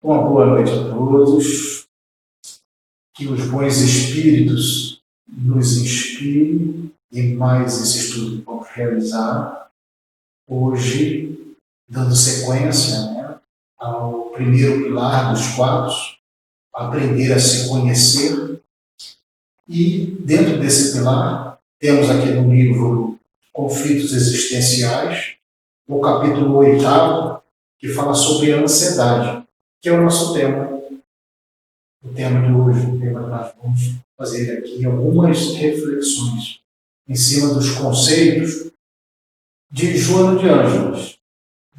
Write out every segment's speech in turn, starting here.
Uma boa noite a todos, que os bons espíritos nos inspirem em mais esse estudo que vamos realizar hoje, dando sequência, ao primeiro pilar dos quatro, aprender a se conhecer. E dentro desse pilar, temos aqui no livro Conflitos Existenciais, o capítulo 8º, que fala sobre a ansiedade, que é o nosso tema, o tema de hoje, o tema que nós vamos fazer aqui algumas reflexões em cima dos conceitos de Joana de Ângeles.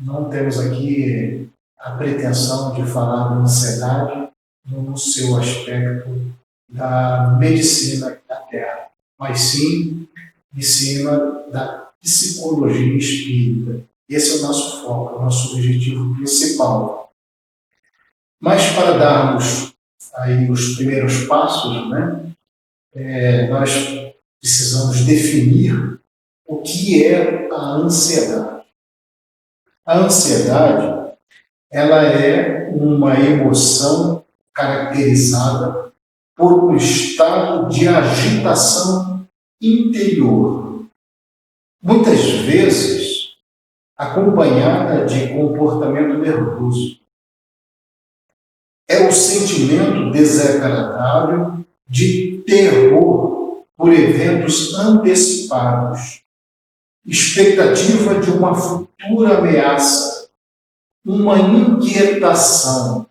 Não temos aqui a pretensão de falar da ansiedade no seu aspecto da medicina da Terra, mas sim em cima da psicologia espírita. Esse é o nosso foco, o nosso objetivo principal. Mas para darmos aí os primeiros passos, nós precisamos definir o que é a ansiedade. A ansiedade, ela é uma emoção caracterizada por um estado de agitação interior, muitas vezes acompanhada de comportamento nervoso. É o sentimento desagradável de terror por eventos antecipados, expectativa de uma futura ameaça, uma inquietação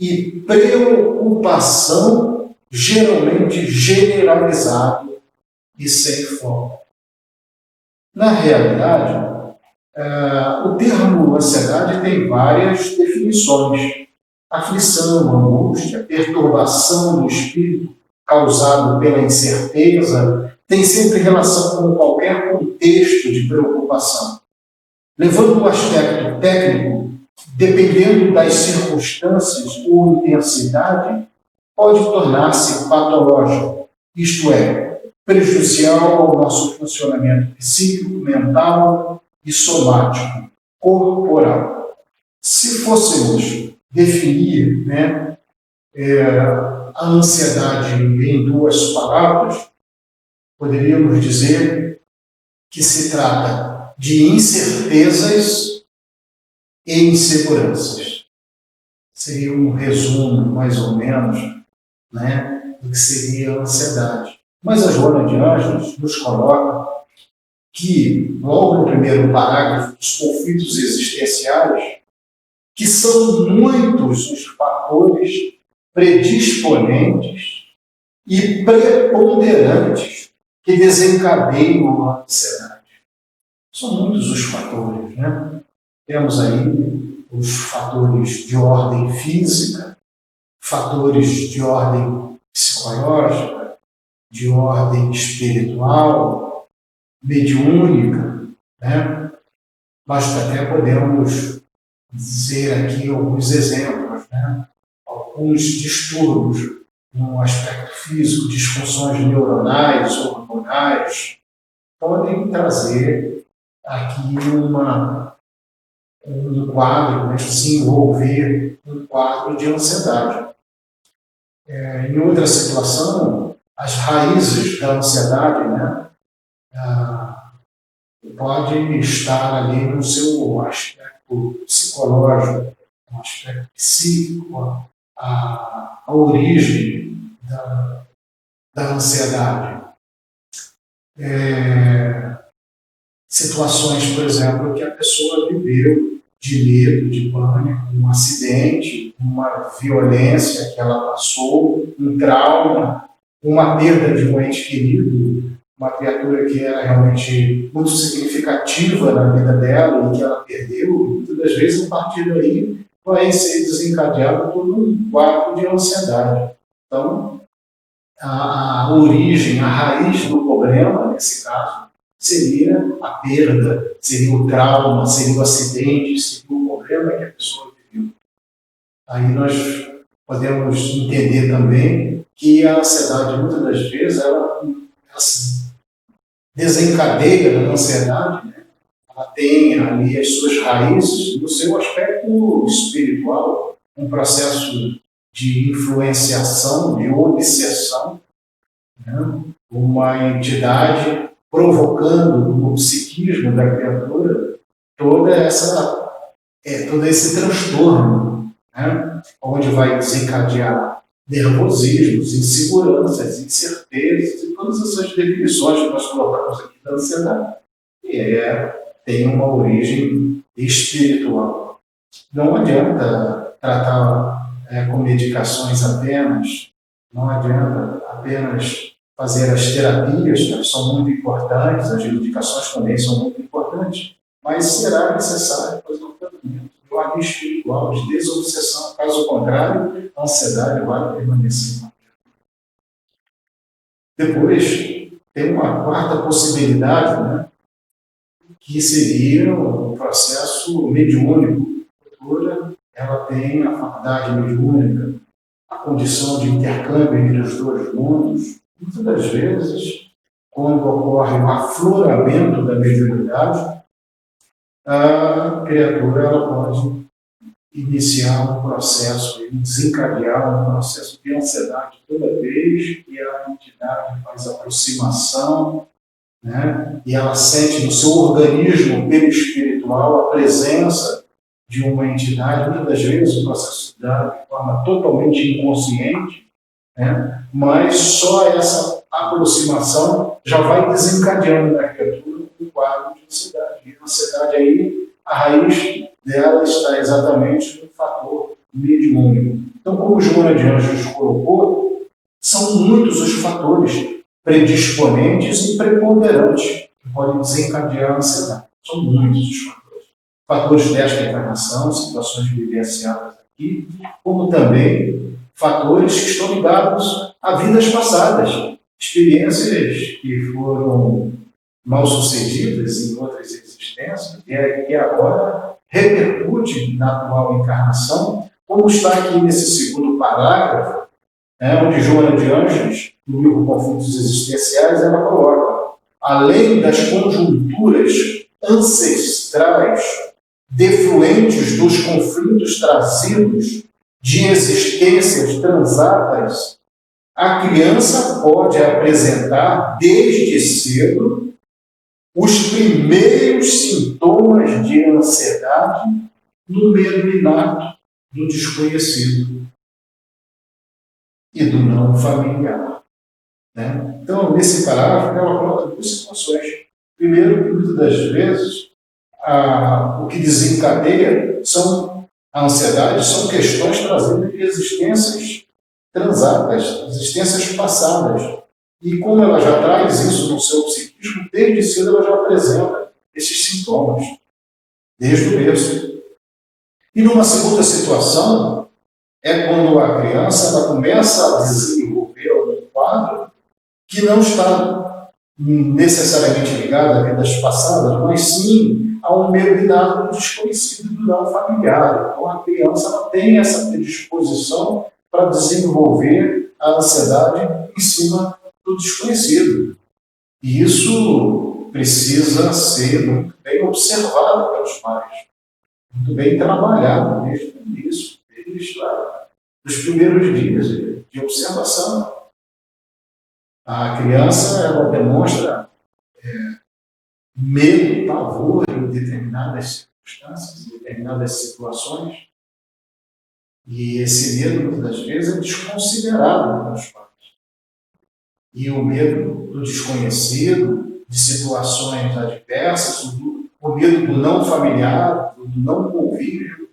e preocupação geralmente generalizada e sem foco. Na realidade, o termo ansiedade tem várias definições. Aflição, angústia, perturbação do espírito causado pela incerteza tem sempre relação com qualquer contexto de preocupação. Levando o aspecto técnico, dependendo das circunstâncias ou intensidade, pode tornar-se patológico, isto é, prejudicial ao nosso funcionamento psíquico, mental e somático, corporal. Se fôssemos definir a ansiedade em duas palavras, poderíamos dizer que se trata de incertezas e inseguranças. Seria um resumo, mais ou menos, do que seria a ansiedade. Mas a Joana de Ângeles nos coloca que, logo no primeiro parágrafo, os conflitos existenciais, que são muitos os fatores predisponentes e preponderantes que desencadeiam a ansiedade. São muitos os fatores, Temos aí os fatores de ordem física, fatores de ordem psicológica, de ordem espiritual, mediúnica, Nós até podemos dizer aqui alguns exemplos, alguns distúrbios no aspecto físico, disfunções neuronais ou hormonais, podem trazer aqui um quadro, se envolver um quadro de ansiedade. Em outra situação, as raízes da ansiedade, pode estar ali no seu aspecto psicológico, no aspecto psíquico, a origem da ansiedade. Situações, por exemplo, que a pessoa viveu de medo, de pânico, um acidente, uma violência que ela passou, um trauma, uma perda de um ente querido, uma criatura que era realmente muito significativa na vida dela e que ela perdeu, e muitas das vezes, a partir daí, vai ser desencadeado por um quadro de ansiedade. Então, a origem, a raiz do problema, nesse caso, seria a perda, seria o trauma, seria o acidente, seria o problema que a pessoa viveu. Aí nós podemos entender também que a ansiedade, muitas das vezes, ela se desencadeia da ansiedade, a ela tem ali as suas raízes no seu aspecto espiritual, um processo de influenciação, de obsessão, né? Uma entidade provocando no psiquismo da criatura todo esse transtorno, né? Onde vai desencadear nervosismos, inseguranças, incertezas e todas essas definições que nós colocamos aqui da ansiedade. E tem uma origem espiritual. Não adianta tratar com medicações apenas, não adianta apenas fazer as terapias, que são muito importantes, as medicações também são muito importantes, mas será necessário fazer um tratamento de ordem espiritual, de desobsessão. Caso contrário, a ansiedade vai permanecer. Depois, tem uma quarta possibilidade, né, que seria o processo mediúnico. A cultura, ela tem a faculdade mediúnica, a condição de intercâmbio entre os dois mundos. Muitas das vezes, quando ocorre um afloramento da mediunidade, a criatura ela pode iniciar um processo, desencadear um processo de ansiedade toda vez que a entidade faz aproximação, né? E ela sente no seu organismo perispiritual a presença de uma entidade. Muitas das vezes o processo se dá de forma totalmente inconsciente, né? Mas só essa aproximação já vai desencadeando na criatura um quadro de ansiedade. E a ansiedade aí, a raiz dela está exatamente no fator mediúnico. Então, como o Joana de Anjos colocou, são muitos os fatores predisponentes e preponderantes que podem desencadear a ansiedade. São muitos os fatores. Fatores desta encarnação, situações vivenciadas aqui, como também fatores que estão ligados a vidas passadas, experiências que foram mal sucedidas em outras existências e que agora repercute na atual encarnação, como está aqui nesse segundo parágrafo, onde Joana de Anjos, no livro Conflitos Existenciais, ela coloca: além das conjunturas ancestrais defluentes dos conflitos trazidos de existências transatas, a criança pode apresentar desde cedo os primeiros sintomas de ansiedade no medo inato do desconhecido e do não familiar. Né? Então, nesse parágrafo, ela coloca duas situações. Primeiro, que muitas das vezes, o que desencadeia a ansiedade são questões trazidas de existências transatas, existências passadas. E como ela já traz isso no seu psiquismo, desde cedo ela já apresenta esses sintomas, desde o berço. E numa segunda situação, é quando a criança ela começa a desenvolver um quadro que não está necessariamente ligado a vidas passadas, mas sim a um medo inato do desconhecido, do não familiar. Então a criança ela tem essa predisposição para desenvolver a ansiedade em cima do desconhecido. E isso precisa ser muito bem observado pelos pais, muito bem trabalhado desde o início, desde os primeiros dias de observação. A criança ela demonstra medo, pavor em determinadas circunstâncias, em determinadas situações, e esse medo, muitas das vezes, é desconsiderado pelos pais. E o medo do desconhecido, de situações adversas, o medo do não familiar, do não convívio,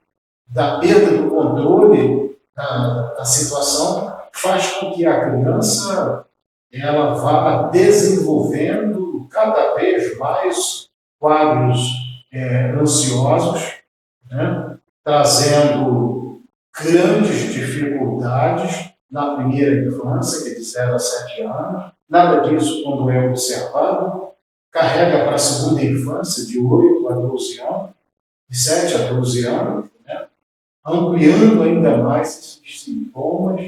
da perda do controle da situação, faz com que a criança ela vá desenvolvendo cada vez mais quadros ansiosos, né, trazendo grandes dificuldades na primeira infância, que é de 0 a 7 anos. Nada disso, quando é observado, carrega para a segunda infância, de 8 a 12 anos, de 7 a 12 anos, né, ampliando ainda mais esses sintomas,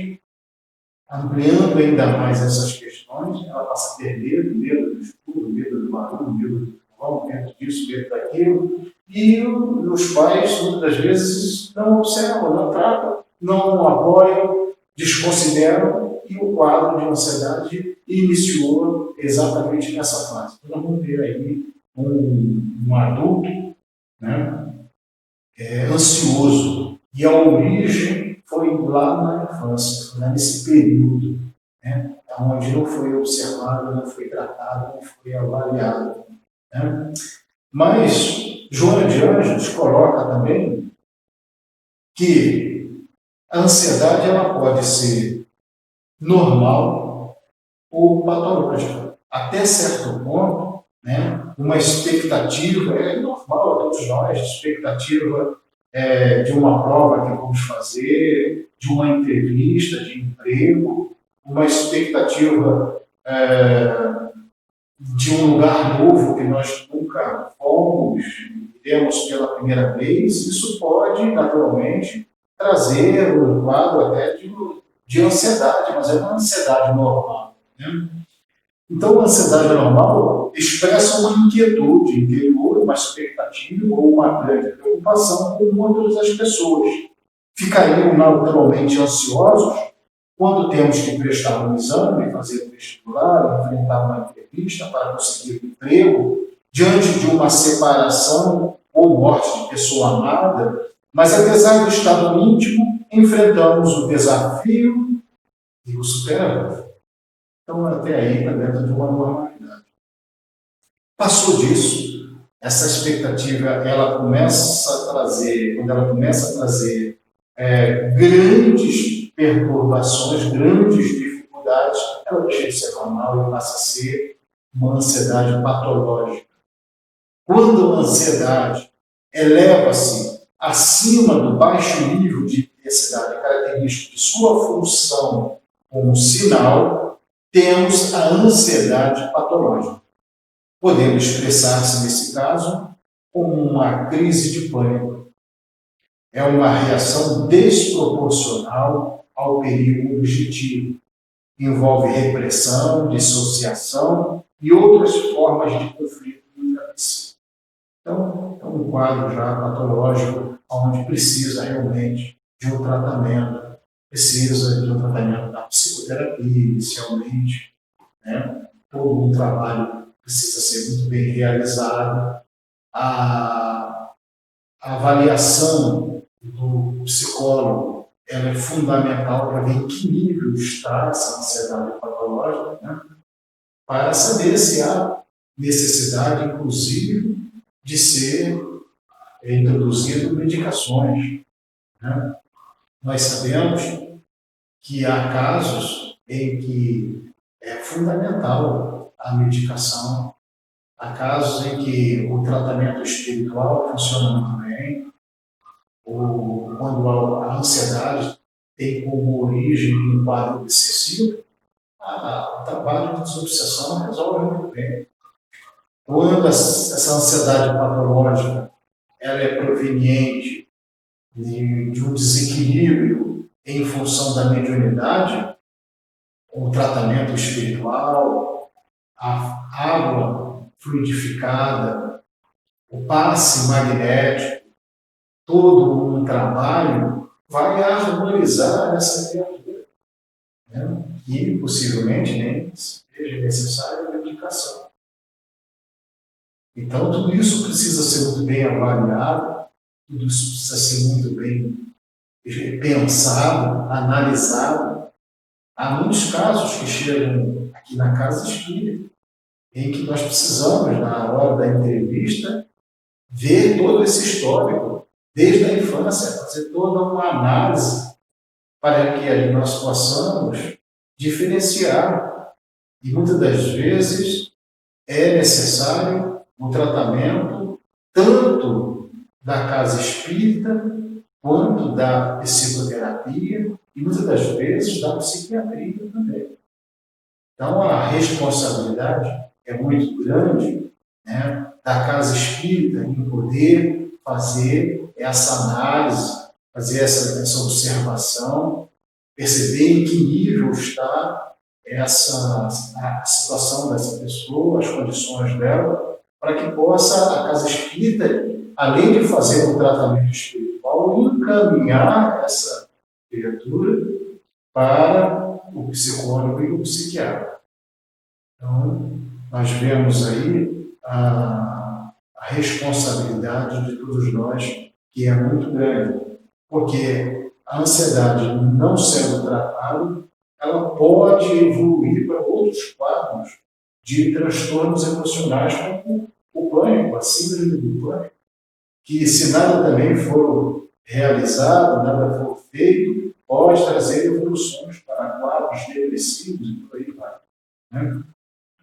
ampliando ainda mais essas questões. Ela passa a ter medo do escuro, medo do barulho, medo do vão dentro disso, dentro daquilo, e os pais, muitas das vezes, não observam, não tratam, não apoiam, desconsideram, e o quadro de ansiedade iniciou exatamente nessa fase. Então, vamos ver aí um adulto, né, ansioso, e a origem foi lá na infância, foi nesse período, né, onde não foi observado, não foi tratado, não foi avaliado. Né? Mas Joana de Ângeles coloca também que a ansiedade ela pode ser normal ou patológica. Até certo ponto, né, uma expectativa é normal a todos nós, expectativa de uma prova que vamos fazer, de uma entrevista de emprego, uma expectativa de um lugar novo que nós nunca fomos, iremos pela primeira vez. Isso pode, naturalmente, trazer um quadro até de ansiedade, mas é uma ansiedade normal. Né? Então, a ansiedade normal expressa uma inquietude interior, uma expectativa ou uma grande preocupação com outras das pessoas. Ficariam naturalmente ansiosos quando temos que prestar um exame, fazer um vestibular, enfrentar uma entrevista para conseguir um emprego, diante de uma separação ou morte de pessoa amada, mas apesar do estado íntimo, enfrentamos o desafio e o superamos. Então, até aí está dentro de uma normalidade. Passou disso, essa expectativa, ela começa a trazer, quando ela começa a trazer grandes perturbações, grandes dificuldades, ela deixa de ser normal e passa a ser uma ansiedade patológica. Quando a ansiedade eleva-se acima do baixo nível de intensidade característico de sua função como sinal, temos a ansiedade patológica. Podemos expressar-se, nesse caso, como uma crise de pânico. É uma reação desproporcional ao perigo objetivo. Envolve repressão, dissociação e outras formas de conflito intrapsíquico. Então, é um quadro já patológico, onde precisa realmente de um tratamento, precisa de um tratamento da psicoterapia, inicialmente, né? Todo um trabalho precisa ser muito bem realizado. A avaliação do psicólogo ela é fundamental para ver em que nível está essa ansiedade patológica, né? Para saber se há necessidade, inclusive, de ser introduzido medicações. Né? Nós sabemos que há casos em que é fundamental a medicação, há casos em que o tratamento espiritual funciona muito bem, ou quando a ansiedade tem como origem um quadro obsessivo, o trabalho de desobsessão resolve muito bem. Quando essa ansiedade patológica ela é proveniente de um desequilíbrio em função da mediunidade, o tratamento espiritual, a água fluidificada, o passe magnético, todo um trabalho vai harmonizar essa criatura. Né? E possivelmente nem seja necessária a medicação. Então, tudo isso precisa ser muito bem avaliado, tudo isso precisa ser muito bem pensado, analisado. Há muitos casos que chegam aqui na casa espírita, em que nós precisamos, na hora da entrevista, ver todo esse histórico, desde a infância, fazer toda uma análise para que nós possamos diferenciar. E muitas das vezes é necessário um tratamento tanto da casa espírita quanto da psicoterapia e muitas das vezes da psiquiatria também. Então a responsabilidade é muito grande, né, da casa espírita em poder fazer essa análise, fazer essa observação, perceber em que nível está a situação dessa pessoa, as condições dela, para que possa a casa espírita, além de fazer um tratamento espiritual, encaminhar essa criatura para o psicólogo e o psiquiatra. Então, nós vemos aí a responsabilidade de todos nós, que é muito grande, porque a ansiedade, não sendo tratada, ela pode evoluir para outros quadros de transtornos emocionais, como o pânico, a síndrome do pânico, que se nada também for realizado, nada for feito, pode trazer evoluções para quadros depressivos e por aí vai. Né?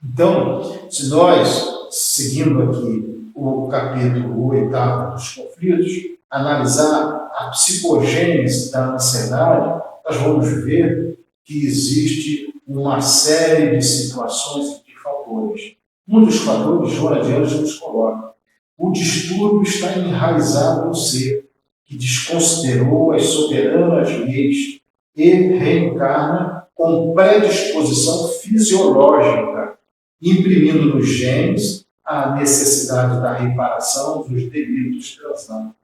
Então, se nós, seguindo aqui o capítulo 8 dos conflitos, analisar a psicogênese da ansiedade, nós vamos ver que existe uma série de situações e de fatores. Um dos fatores, Joana de Anjos nos coloca: o distúrbio está enraizado no ser, que desconsiderou as soberanas leis e reencarna com predisposição fisiológica, imprimindo nos genes a necessidade da reparação dos delitos transatos.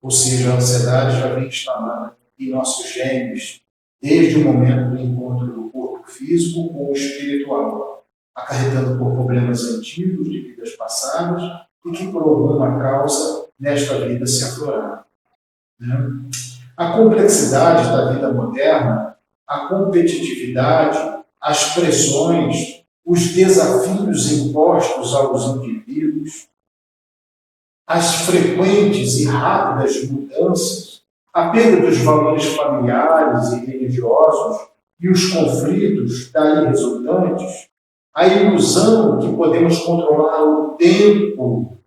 Ou seja, a ansiedade já vem instalada em nossos genes, desde o momento do encontro do corpo físico com o espiritual, acarretando por problemas antigos de vidas passadas e que, por alguma causa, nesta vida se afloraram. A complexidade da vida moderna, a competitividade, as pressões, os desafios impostos aos indivíduos, as frequentes e rápidas mudanças, a perda dos valores familiares e religiosos e os conflitos daí resultantes, a ilusão que podemos controlar o tempo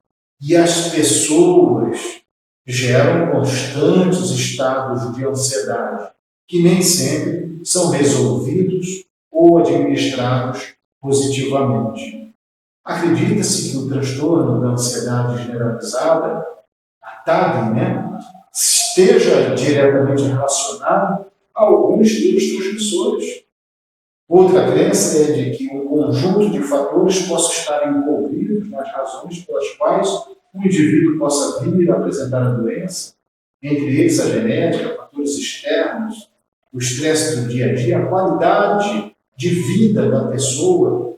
e as pessoas geram constantes estados de ansiedade, que nem sempre são resolvidos ou administrados positivamente. Acredita-se que o transtorno da ansiedade generalizada, a TAG, esteja diretamente relacionado a alguns neurotransmissores. Outra crença é de que um conjunto de fatores possa estar envolvidos nas razões pelas quais o indivíduo possa vir a apresentar a doença, entre eles a genética, fatores externos, o estresse do dia a dia, a qualidade de vida da pessoa.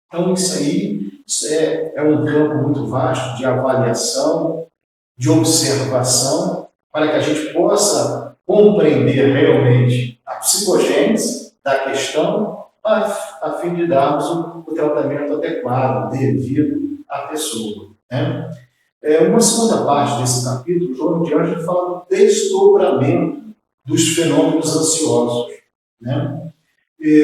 Então, isso é um campo muito vasto de avaliação, de observação, para que a gente possa compreender realmente a psicogênese da questão, a fim de darmos o tratamento adequado, devido à pessoa. Uma segunda parte desse capítulo, João de Anjos fala do desdobramento dos fenômenos ansiosos.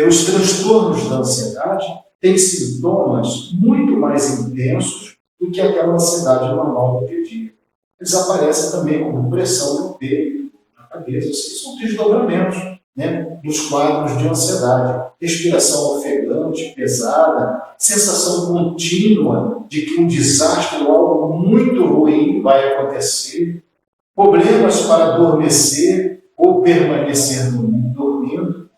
Os transtornos da ansiedade têm sintomas muito mais intensos do que aquela ansiedade normal do dia a dia. Eles aparecem também como pressão no peito, na cabeça. Esses são desdobramentos dos quadros de ansiedade. Respiração ofegante, pesada, sensação contínua de que um desastre ou algo muito ruim vai acontecer, problemas para adormecer ou permanecer dormindo,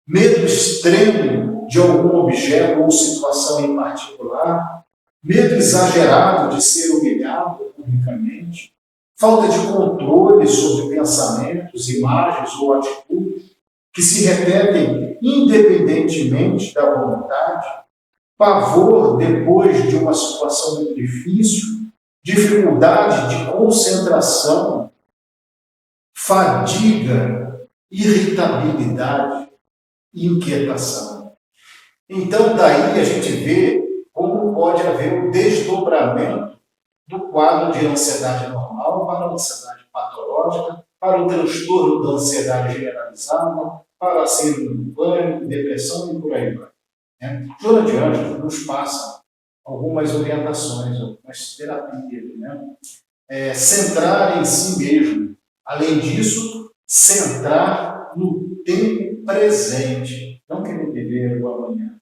medo extremo de algum objeto ou situação em particular, medo exagerado de ser humilhado publicamente, falta de controle sobre pensamentos, imagens ou atitudes que se repetem independentemente da vontade, pavor depois de uma situação muito difícil, dificuldade de concentração, fadiga, irritabilidade, inquietação. Então, daí a gente vê como pode haver um desdobramento do quadro de ansiedade normal para a ansiedade patológica, para o transtorno da ansiedade generalizada, para a síndrome do pânico, depressão e por aí vai. Joana de Anjos nos passa algumas orientações, algumas terapias. Centrar em si mesmo. Além disso, centrar no tempo presente. Não querer viver o amanhã.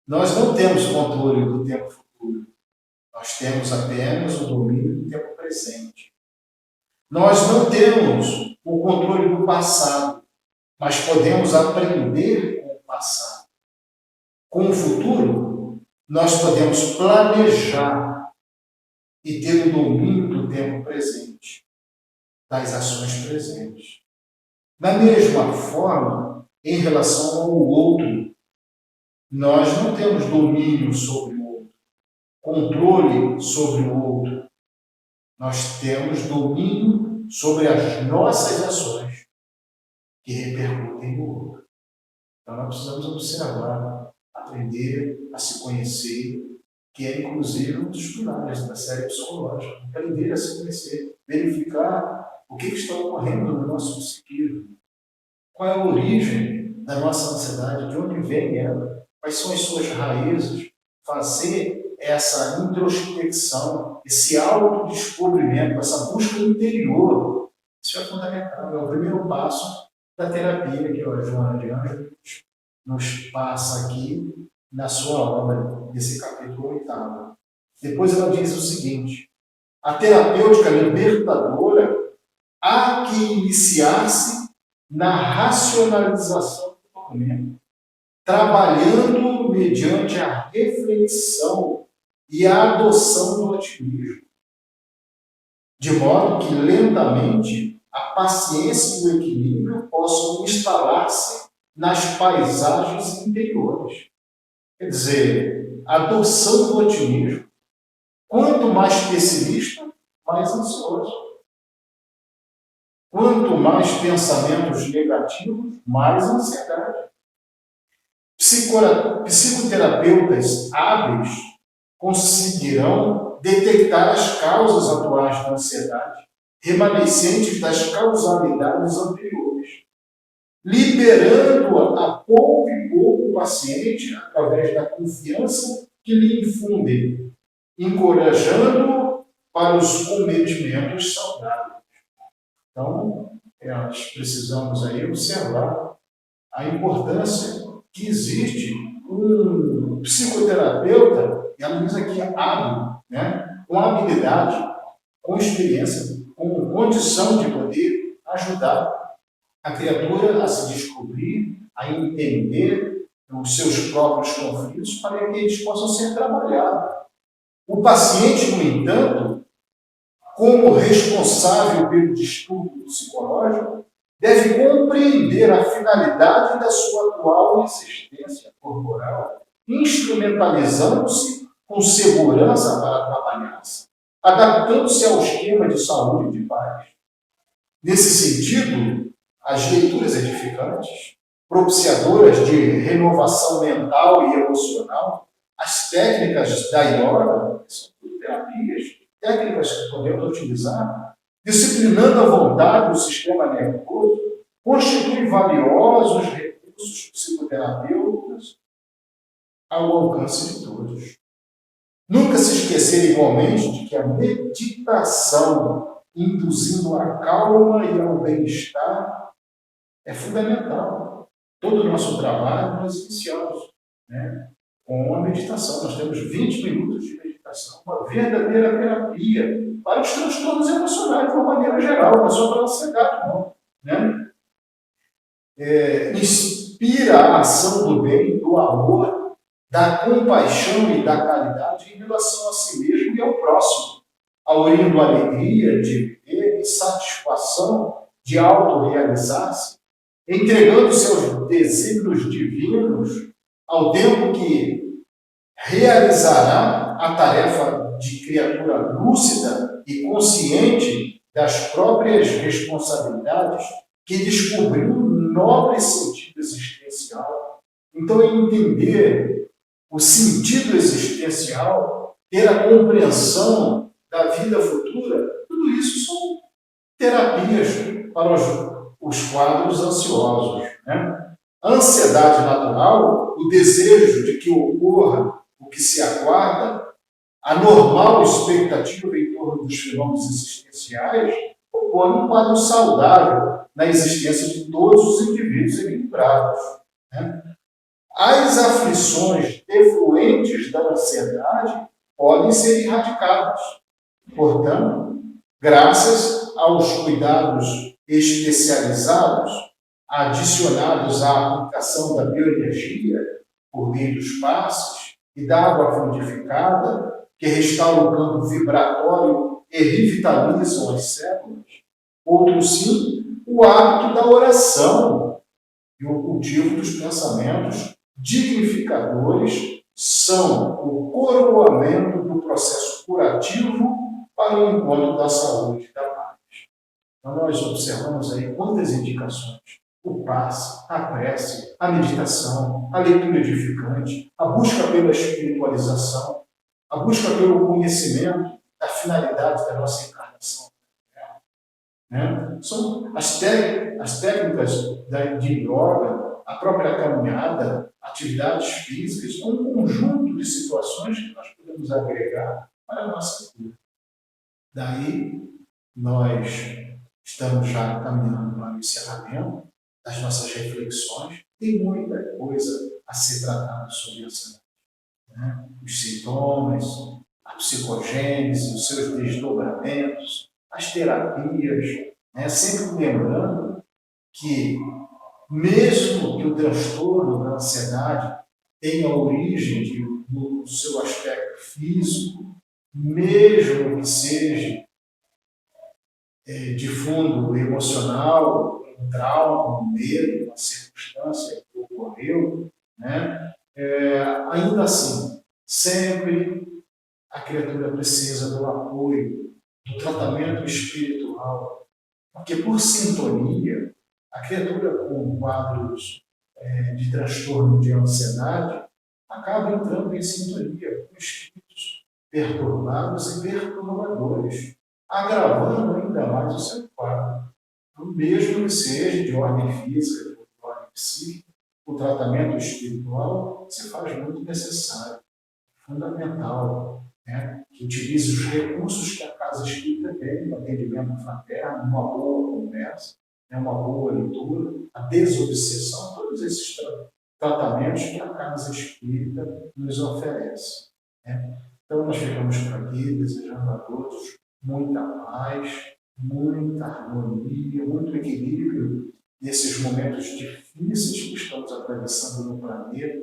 Nós não temos controle do tempo futuro. Nós temos apenas o domínio do tempo presente. Nós não temos o controle do passado, mas podemos aprender com o passado. Com o futuro, nós podemos planejar e ter o domínio do tempo presente, das ações presentes. Da mesma forma, em relação ao outro, nós não temos domínio sobre o outro, controle sobre o outro. Nós temos domínio sobre as nossas ações que repercutem no outro. Então, nós precisamos observar, aprender a se conhecer, que é, inclusive, um dos pilares da série psicológica. Aprender a se conhecer, verificar o que está ocorrendo no nosso psiquismo. Qual é a origem da nossa ansiedade, de onde vem ela, quais são as suas raízes, fazer essa introspecção, esse autodescobrimento, essa busca interior. Isso é fundamental, é o primeiro passo da terapia que a Joana de Ângeles nos passa aqui na sua obra, nesse capítulo 8. Depois ela diz o seguinte: a terapêutica libertadora há que iniciar-se na racionalização do documento, trabalhando mediante a reflexão e a adoção do otimismo, de modo que lentamente a paciência e o equilíbrio possam instalar-se nas paisagens interiores. Quer dizer, a adoção do otimismo. Quanto mais pessimista, mais ansioso. Quanto mais pensamentos negativos, mais ansiedade. Psicoterapeutas hábeis conseguirão detectar as causas atuais da ansiedade, remanescentes das causalidades anteriores, liberando a pouco e pouco o paciente através da confiança que lhe infundem, encorajando-o para os cometimentos saudáveis. Então, nós precisamos aí observar a importância que existe um psicoterapeuta, e ela diz aqui hábil, né? Com habilidade, com experiência, com condição de poder ajudar a criatura a se descobrir, a entender os seus próprios conflitos para que eles possam ser trabalhados. O paciente, no entanto, como responsável pelo distúrbio psicológico, deve compreender a finalidade da sua atual existência corporal, instrumentalizando-se com segurança para trabalhar-se, adaptando-se ao esquema de saúde e de paz. Nesse sentido, as leituras edificantes, propiciadoras de renovação mental e emocional, as técnicas da yoga, que são tudo terapias, técnicas que podemos utilizar, disciplinando a vontade do sistema nervoso, constituem valiosos recursos psicoterapêuticos ao alcance de todos. Nunca se esquecer igualmente de que a meditação, induzindo a calma e ao bem-estar, é fundamental. Todo o nosso trabalho nós iniciamos, né, com a meditação. Nós temos 20 minutos de meditação, uma verdadeira terapia para os transtornos emocionais, de uma maneira geral, não é só para a ansiedade, não. Né? Inspira a ação do bem, do amor, da compaixão e da caridade em relação a si mesmo e ao próximo, aurindo alegria de viver e satisfação de autorrealizar-se, entregando seus desígnios divinos ao tempo que realizará a tarefa de criatura lúcida e consciente das próprias responsabilidades que descobriu um nobre sentido existencial. Então, entender o sentido existencial, ter a compreensão da vida futura, tudo isso são terapias para os quadros ansiosos. Né? A ansiedade natural, o desejo de que ocorra o que se aguarda, a normal expectativa em torno dos fenômenos existenciais, compõe um quadro saudável na existência de todos os indivíduos equilibrados. Né? As aflições efluentes da ansiedade podem ser erradicadas. Portanto, graças aos cuidados especializados, adicionados à aplicação da bioenergia por meio dos passes, e da água fluidificada, que restaura o campo vibratório e revitalizam as células. Outros, sim, o hábito da oração e o cultivo dos pensamentos dignificadores são o coroamento do processo curativo para o encontro da saúde e da paz. Então, nós observamos aí quantas indicações: o passe, a prece, a meditação, a leitura edificante, a busca pela espiritualização, a busca pelo conhecimento da finalidade da nossa encarnação. Né? São as técnicas de yoga, a própria caminhada, atividades físicas, um conjunto de situações que nós podemos agregar para a nossa vida. Daí, nós estamos já caminhando para o encerramento das nossas reflexões. Tem muita coisa a ser tratada sobre a ansiedade. Né? Os sintomas, a psicogênese, os seus desdobramentos, as terapias, né? Sempre lembrando que, mesmo que o transtorno da ansiedade tenha origem no seu aspecto físico, mesmo que seja de fundo emocional, um trauma, um medo, uma circunstância que ocorreu, né? Ainda assim, sempre a criatura precisa do apoio, do tratamento espiritual, porque por sintonia, a criatura com quadros de transtorno de ansiedade acaba entrando em sintonia com espíritos perturbados e perturbadores, agravando ainda mais o seu quadro. Mesmo que seja de ordem física, de ordem psíquica, o tratamento espiritual se faz muito necessário, fundamental, né? Que utilize os recursos que a casa espírita tem, no atendimento fraterno, uma boa conversa, né? Uma boa leitura, a desobsessão, todos esses tratamentos que a casa espírita nos oferece. Né? Então, nós ficamos por aqui desejando a todos muita paz, muita harmonia, muito equilíbrio nesses momentos difíceis que estamos atravessando no planeta,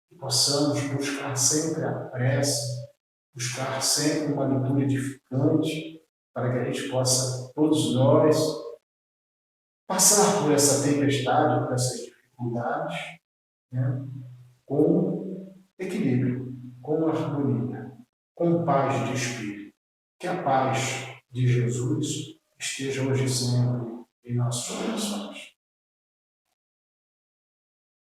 que possamos buscar sempre a prece, buscar sempre uma leitura edificante, para que a gente possa, todos nós, passar por essa tempestade, por essas dificuldades, né, com equilíbrio, com harmonia, com paz de espírito. Que a paz de Jesus esteja hoje sempre em nossos corações.